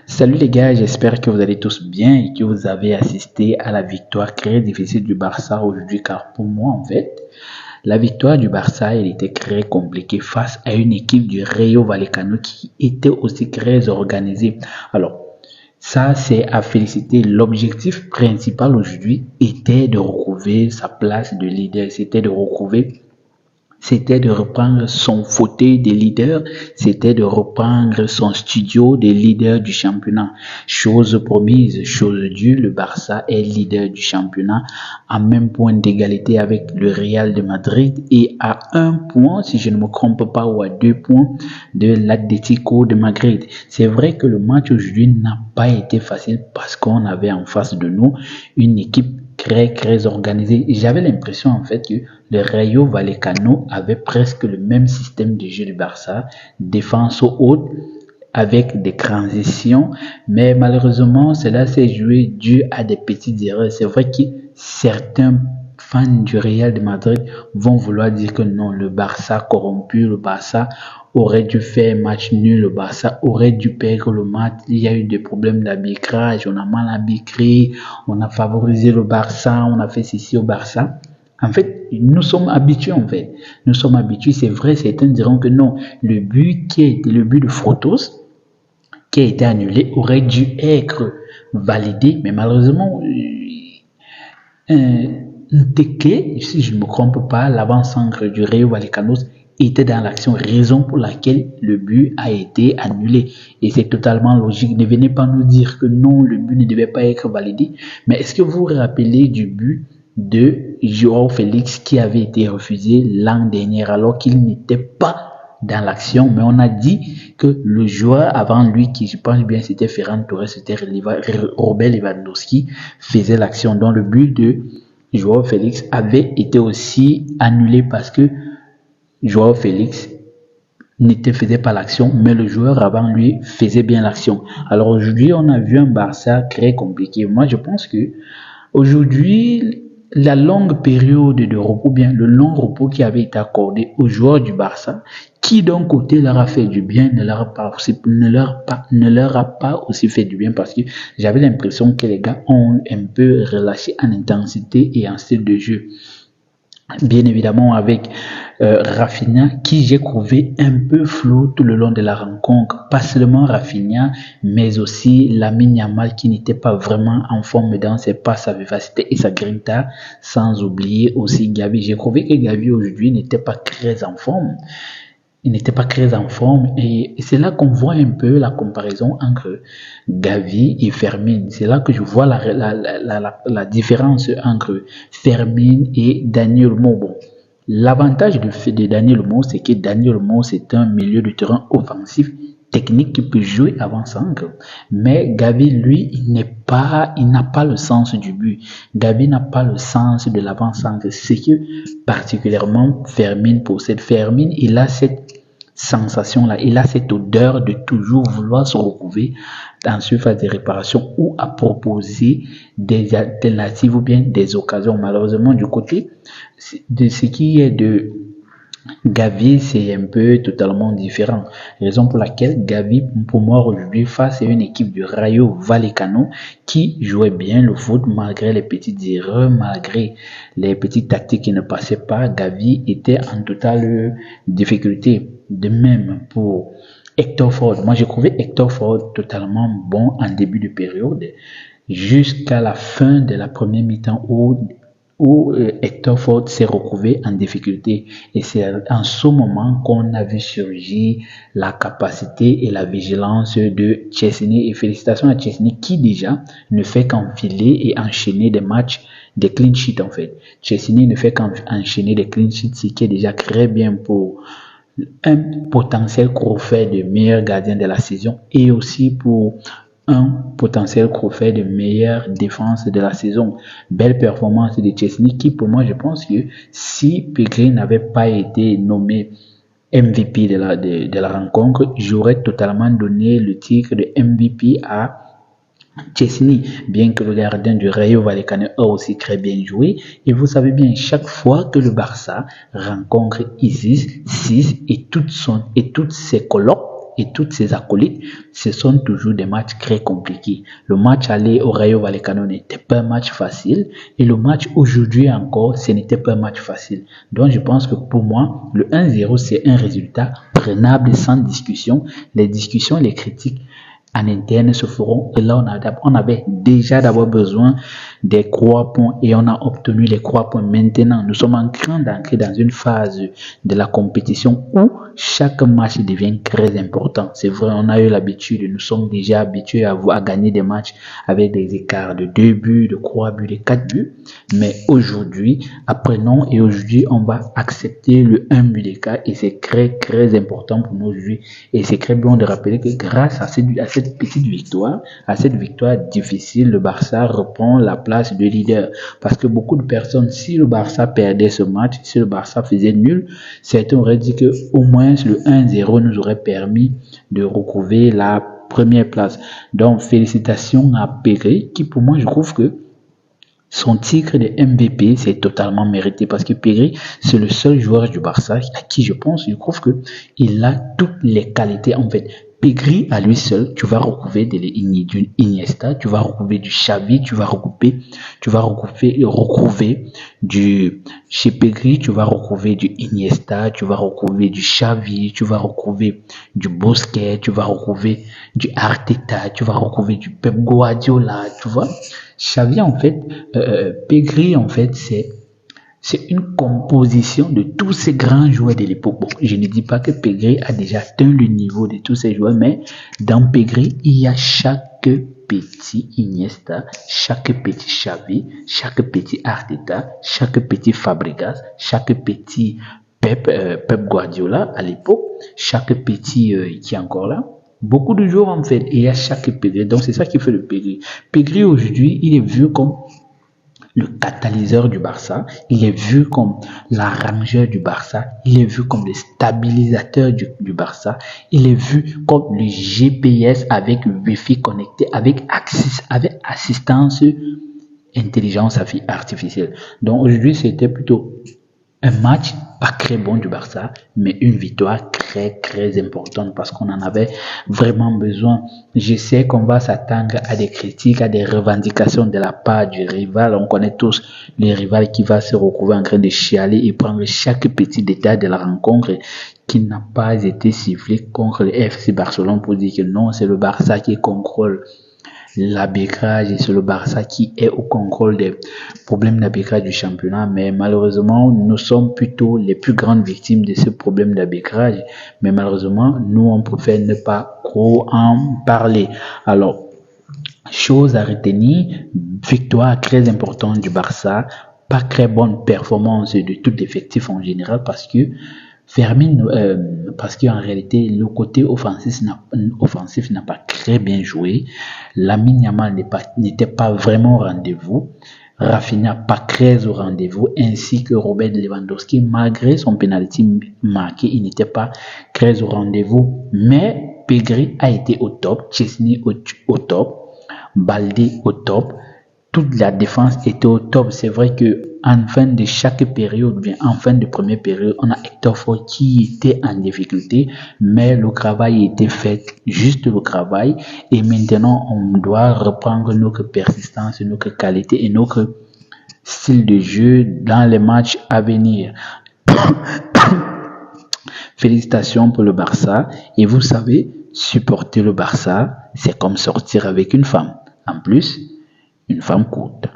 Salut les gars, j'espère que vous allez tous bien et que vous avez assisté à la victoire très difficile du Barça aujourd'hui, car pour moi en fait, la victoire du Barça elle était très compliquée face à une équipe du Rayo Vallecano qui était aussi très organisée. Alors, ça c'est à féliciter. L'objectif principal aujourd'hui était de retrouver sa place de leader, c'était de reprendre son fauteuil de leader, c'était de reprendre son studio de leader du championnat. Chose promise, chose due, le Barça est leader du championnat à même point d'égalité avec le Real de Madrid et à un point, si je ne me trompe pas, ou à 2 points de l'Atlético de Madrid. C'est vrai que le match aujourd'hui n'a pas été facile parce qu'on avait en face de nous une équipe très organisé. J'avais l'impression en fait que le Rayo Vallecano avait presque le même système de jeu du Barça, défense haute avec des transitions, mais malheureusement cela s'est joué dû à des petites erreurs. C'est vrai que certains fans du Real de Madrid vont vouloir dire que non, le Barça corrompu, le Barça aurait dû faire un match nul, le Barça aurait dû perdre le match, il y a eu des problèmes d'arbitrage, on a mal arbitré, on a favorisé le Barça, on a fait ceci au Barça. En fait, nous sommes habitués en fait. Nous sommes habitués, c'est vrai, certains diront que non, le but qui a été le but de Photos, qui a été annulé, aurait dû être validé, mais malheureusement, Nteke, si je ne me trompe pas, l'avant-centre du Rayo Vallecano était dans l'action, raison pour laquelle le but a été annulé. Et c'est totalement logique. Ne venez pas nous dire que non, le but ne devait pas être validé. Mais est-ce que vous vous rappelez du but de Joao Félix qui avait été refusé l'an dernier alors qu'il n'était pas dans l'action, mais on a dit que le joueur avant lui, qui je pense bien c'était Ferran Torres, c'était Robert Lewandowski, faisait l'action. Donc le but de Joao Félix avait été aussi annulé parce que Joao Félix faisait pas l'action, mais le joueur avant lui faisait bien l'action. Alors aujourd'hui, on a vu un Barça très compliqué. Moi, je pense que aujourd'hui, la longue période de repos, bien le long repos qui avait été accordé aux joueurs du Barça, qui d'un côté leur a fait du bien, ne leur a pas aussi fait du bien parce que j'avais l'impression que les gars ont un peu relâché en intensité et en style de jeu. Bien évidemment avec Rafinha qui j'ai trouvé un peu flou tout le long de la rencontre, pas seulement Rafinha mais aussi Lamine Yamal qui n'était pas vraiment en forme dans ses passes, sa vivacité et sa grinta, sans oublier aussi Gavi. J'ai trouvé que Gavi aujourd'hui n'était pas très en forme. Il n'était pas très en forme et c'est là qu'on voit un peu la comparaison entre Gavi et Fermin. C'est là que je vois la différence entre Fermin et Dani Olmo. Bon, l'avantage de Dani Olmo, c'est que Dani Olmo, c'est un milieu de terrain offensif technique qui peut jouer avant-centre. Mais Gavi, lui, il n'a pas le sens du but. Gavi n'a pas le sens de l'avant-centre. C'est que particulièrement Fermin possède. Fermin, il a cette sensation-là, il a cette odeur de toujours vouloir se retrouver dans surface de réparation ou à proposer des alternatives ou bien des occasions. Malheureusement, du côté de ce qui est de Gavi, c'est un peu totalement différent. Raison pour laquelle Gavi, pour moi, aujourd'hui, face à une équipe du Rayo Vallecano qui jouait bien le foot malgré les petites erreurs, malgré les petites tactiques qui ne passaient pas, Gavi était en totale difficulté. De même pour Hector Ford. Moi, j'ai trouvé Hector Ford totalement bon en début de période jusqu'à la fin de la première mi-temps où Hector Ford s'est retrouvé en difficulté. Et c'est en ce moment qu'on a vu surgir la capacité et la vigilance de Chesney. Et félicitations à Chesney qui déjà ne fait qu'enfiler et enchaîner des matchs, des clean sheets en fait. Chesney ne fait qu'enchaîner des clean sheets, ce qui est déjà très bien pour un potentiel trophée de meilleur gardien de la saison et aussi pour un potentiel trophée de meilleure défense de la saison. Belle performance de Chesney qui, pour moi, je pense que si Pedri n'avait pas été nommé MVP de la rencontre, j'aurais totalement donné le titre de MVP à Chesney, bien que le gardien du Rayo Vallecano a aussi très bien joué. Et vous savez bien, chaque fois que le Barça rencontre Isis, 6 et toutes ses colocs, et toutes ses acolytes, ce sont toujours des matchs très compliqués. Le match aller au Rayo Vallecano n'était pas un match facile et le match aujourd'hui encore, ce n'était pas un match facile. Donc je pense que pour moi, le 1-0, c'est un résultat prenable sans discussion. Les discussions, les critiques en interne se feront. Et là, on avait déjà d'abord besoin des 3 points et on a obtenu les 3 points. Maintenant, nous sommes en train d'entrer dans une phase de la compétition où chaque match devient très important. C'est vrai, on a eu l'habitude, nous sommes déjà habitués à gagner des matchs avec des écarts de 2 buts, de 3 buts, de 4 buts. Mais aujourd'hui, apprenons et aujourd'hui, on va accepter le 1 but d'écart et c'est très, très important pour nous aujourd'hui. Et c'est très bon de rappeler que grâce à cette petite victoire, à cette victoire difficile, le Barça reprend la place de leader. Parce que beaucoup de personnes, si le Barça perdait ce match, si le Barça faisait nul, certains auraient dit que au moins le 1-0 nous aurait permis de recouvrer la première place. Donc, félicitations à Pedri, qui pour moi, je trouve que son titre de MVP, c'est totalement mérité parce que Pedri, c'est le seul joueur du Barça à qui je trouve que il a toutes les qualités en fait. Pedri à lui seul, tu vas recouvrer d'une Iniesta, tu vas recouvrer du Xavi, tu vas recouvrer chez Pedri, tu vas recouvrer du Iniesta, tu vas recouvrer du Xavi, tu vas recouvrer du Busquets, tu vas recouvrer du Arteta, tu vas recouvrer du Pep Guardiola, tu vois. Xavi en fait, Pedri en fait, c'est une composition de tous ces grands joueurs de l'époque. Bon, je ne dis pas que Pedri a déjà atteint le niveau de tous ces joueurs, mais dans Pedri, il y a chaque petit Iniesta, chaque petit Xavi, chaque petit Arteta, chaque petit Fabregas, chaque petit Pep Guardiola à l'époque, chaque petit qui est encore là. Beaucoup de joueurs en fait, et il y a chaque Pedri. Donc c'est ça qui fait le Pedri. Pedri aujourd'hui, il est vu comme le catalyseur du Barça, il est vu comme l'arrangeur du Barça, il est vu comme le stabilisateur du Barça, il est vu comme le GPS avec Wi-Fi connecté, avec assistance intelligence artificielle. Donc aujourd'hui, c'était plutôt un match pas très bon du Barça, mais une victoire très très importante parce qu'on en avait vraiment besoin. Je sais qu'on va s'attendre à des critiques, à des revendications de la part du rival. On connaît tous le rival qui va se retrouver en train de chialer et prendre chaque petit détail de la rencontre qui n'a pas été sifflé contre le FC Barcelone pour dire que non, c'est le Barça qui contrôle l'arbitrage et c'est le Barça qui est au contrôle des problèmes d'arbitrage du championnat, mais malheureusement nous sommes plutôt les plus grandes victimes de ce problème d'arbitrage, mais malheureusement nous on préfère ne pas trop en parler. Alors, chose à retenir, victoire très importante du Barça, pas très bonne performance de tout l'effectif en général parce que parce qu'en réalité, le côté offensif n'a pas très bien joué. Lamine Yamal n'était pas vraiment au rendez-vous. Rafinha pas très au rendez-vous, ainsi que Robert Lewandowski, malgré son penalty marqué, il n'était pas très au rendez-vous. Mais Pedri a été au top, Chesney au top, Balde au top. Toute la défense était au top. C'est vrai que en fin de chaque période, bien en fin de première période, on a Hector Ford qui était en difficulté, mais le travail était fait, juste le travail. Et maintenant, on doit reprendre notre persistance, notre qualité et notre style de jeu dans les matchs à venir. Félicitations pour le Barça. Et vous savez, supporter le Barça, c'est comme sortir avec une femme. En plus, une femme courte.